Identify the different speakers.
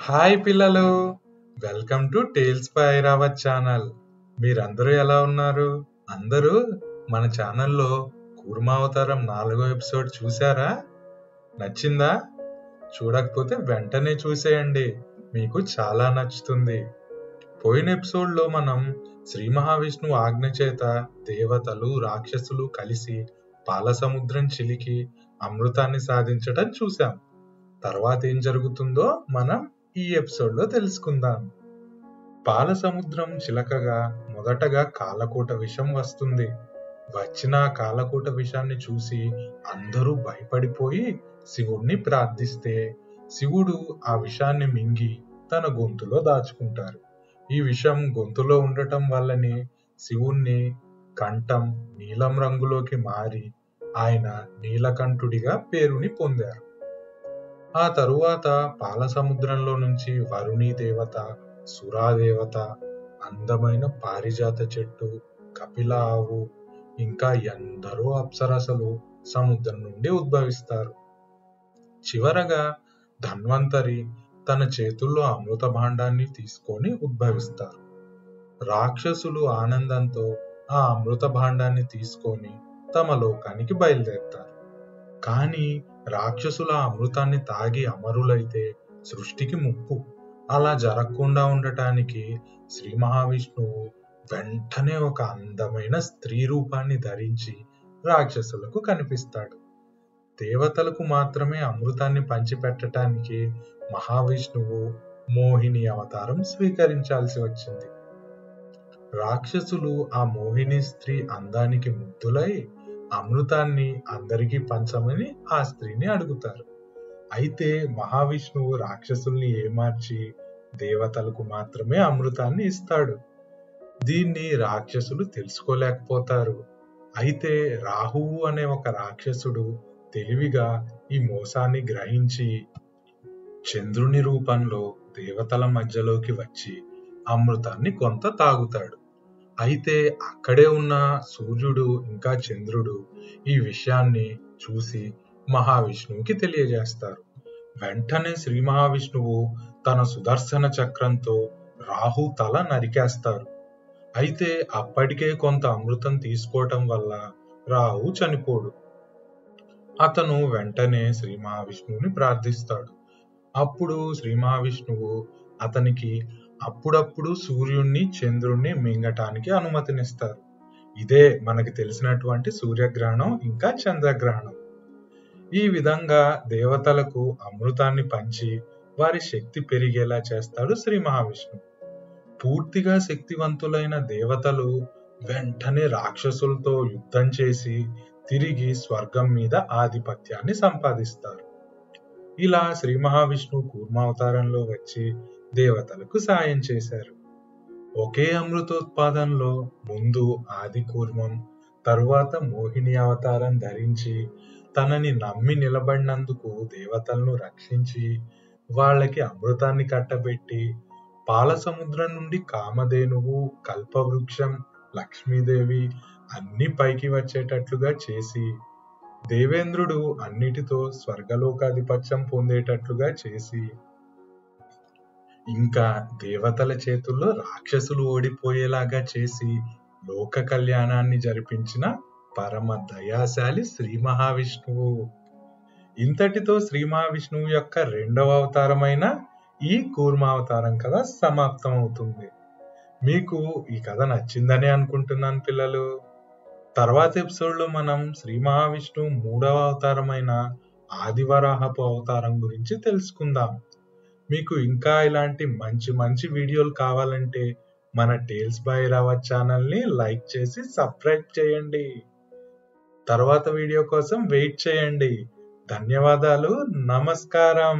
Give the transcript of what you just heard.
Speaker 1: Hi పిల్లలు, welcome to tales by Airavat channel. మీరందరూ ఎలా ఉన్నారు? అందరూ మన ఛానల్లో కూర్మావతారం 4వ ఎపిసోడ్ చూసారా? నచ్చిందా? చూడకపోతే వెంటనే చూసేయండి, మీకు చాలా నచ్చుతుంది. పోయిన ఎపిసోడ్లో మనం శ్రీ మహావిష్ణువు ఆజ్ఞ చేత దేవతలు రాక్షసులు కలిసి పాలసముద్రం చిలికి అమృతాన్ని సాధించడం చూసాం. తర్వాత ఏం జరుగుతుందో మనం ఈ ఎపిసోడ్ లో తెలుసుకుందాం. పాలసముద్రం చిలకగా మొదటగా కాలకూట విషం వస్తుంది. వచ్చిన కాలకూట విషాన్ని చూసి అందరూ భయపడిపోయి శివుణ్ణి ప్రార్థిస్తే శివుడు ఆ విషాన్ని మింగి తన గొంతులో దాచుకుంటారు. ఈ విషం గొంతులో ఉండటం వల్లనే శివుణ్ణి కంఠం నీలం రంగులోకి మారి ఆయన నీలకంఠుడిగా పేరుని పొందారు. ఆ తరువాత పాలసముద్రంలో నుంచి వరుణీ దేవత, సురాదేవత, అందమైన పారిజాత చెట్టు, కపిల ఆవు, ఇంకా ఎందరో అప్సరసలు సముద్రం నుండి ఉద్భవిస్తారు. చివరగా ధన్వంతరి తన చేతుల్లో అమృత భాండాన్ని తీసుకొని ఉద్భవిస్తారు. రాక్షసులు ఆనందంతో ఆ అమృత భాండాన్ని తీసుకొని తమ లోకానికి బయలుదేరుతారు. కానీ రాక్షసుల అమృతాన్ని తాగి అమరులైతే సృష్టికి ముప్పు. అలా జరగకుండా ఉండటానికి శ్రీ మహావిష్ణువు వెంటనే ఒక అందమైన స్త్రీ రూపాన్ని ధరించి రాక్షసులకు కనిపిస్తాడు. దేవతలకు మాత్రమే అమృతాన్ని పంచిపెట్టడానికి మహావిష్ణువు మోహిని అవతారం స్వీకరించాల్సి వచ్చింది. రాక్షసులు ఆ మోహిని స్త్రీ అందానికి ముగ్ధులై అమృతాన్ని అందరికీ పంచమని ఆ స్త్రీని అడుగుతారు. అయితే మహావిష్ణువు రాక్షసుల్ని ఏమార్చి దేవతలకు మాత్రమే అమృతాన్ని ఇస్తాడు. దీన్ని రాక్షసులు తెలుసుకోలేకపోతారు. అయితే రాహువు అనే ఒక రాక్షసుడు తెలివిగా ఈ మోసాన్ని గ్రహించి చంద్రుని రూపంలో దేవతల మధ్యలోకి వచ్చి అమృతాన్ని కొంత తాగుతాడు. అయితే అక్కడే ఉన్న సూర్యుడు ఇంకా చంద్రుడు ఈ విషయాన్ని చూసి మహావిష్ణువుకి తెలియజేస్తారు. వెంటనే శ్రీ మహావిష్ణువు తన సుదర్శన చక్రంతో రాహు తల నరికేస్తారు. అయితే అప్పటికే కొంత అమృతం తీసుకోవటం వల్ల రాహు చనిపోడు. అతను వెంటనే శ్రీ మహావిష్ణువుని ప్రార్థిస్తాడు. అప్పుడు శ్రీ మహావిష్ణువు అతనికి అప్పుడప్పుడు సూర్యుణ్ణి చంద్రుణ్ణి మింగటానికి అనుమతినిస్తారు. ఇదే మనకి తెలిసినటువంటి సూర్యగ్రహణం ఇంకా చంద్రగ్రహణం. ఈ విధంగా దేవతలకు అమృతాన్ని పంచి వారి శక్తి పెరిగేలా చేస్తాడు శ్రీ మహావిష్ణువు. పూర్తిగా శక్తివంతులైన దేవతలు వెంటనే రాక్షసులతో యుద్ధం చేసి తిరిగి స్వర్గం మీద ఆధిపత్యాన్ని సంపాదిస్తారు. ఇలా శ్రీ మహావిష్ణువు కూర్మావతారంలో వచ్చి దేవతలకు సాయం చేశారు. ఒకే అమృతోత్పాదనలో ముందు ఆది కూర్మం, తరువాత మోహిని అవతారం ధరించి తనని నమ్మి నిలబడినందుకు దేవతలను రక్షించి వాళ్ళకి అమృతాన్ని కట్టబెట్టి పాలసముద్రం నుండి కామధేనువు, కల్పవృక్షం, లక్ష్మీదేవి అన్ని పైకి వచ్చేటట్లుగా చేసి దేవేంద్రుడు అన్నిటితో స్వర్గలోకాధిపత్యం పొందేటట్లుగా చేసి ఇంకా దేవతల చేతుల్లో రాక్షసులు ఓడిపోయేలాగా చేసి లోక కళ్యాణాన్ని జరిపించిన పరమ దయాశాలి శ్రీ మహావిష్ణువు. ఇంతటితో శ్రీ మహావిష్ణువు యొక్క 2వ అవతారమైన ఈ కూర్మావతారం కథ సమాప్తం అవుతుంది. మీకు ఈ కథ నచ్చిందని అనుకుంటున్నాను పిల్లలు. తర్వాత ఎపిసోడ్ లో మనం శ్రీ మహావిష్ణువు 3వ అవతారమైన ఆదివరాహపు అవతారం గురించి తెలుసుకుందాం. మీకు ఇంకా ఇలాంటి మంచి మంచి వీడియోలు కావాలంటే మన టేల్స్ బై ఐరావత్ ఛానల్ ని లైక్ చేసి సబ్స్క్రైబ్ చేయండి. తర్వాత వీడియో కోసం వెయిట్ చేయండి. ధన్యవాదాలు. నమస్కారం.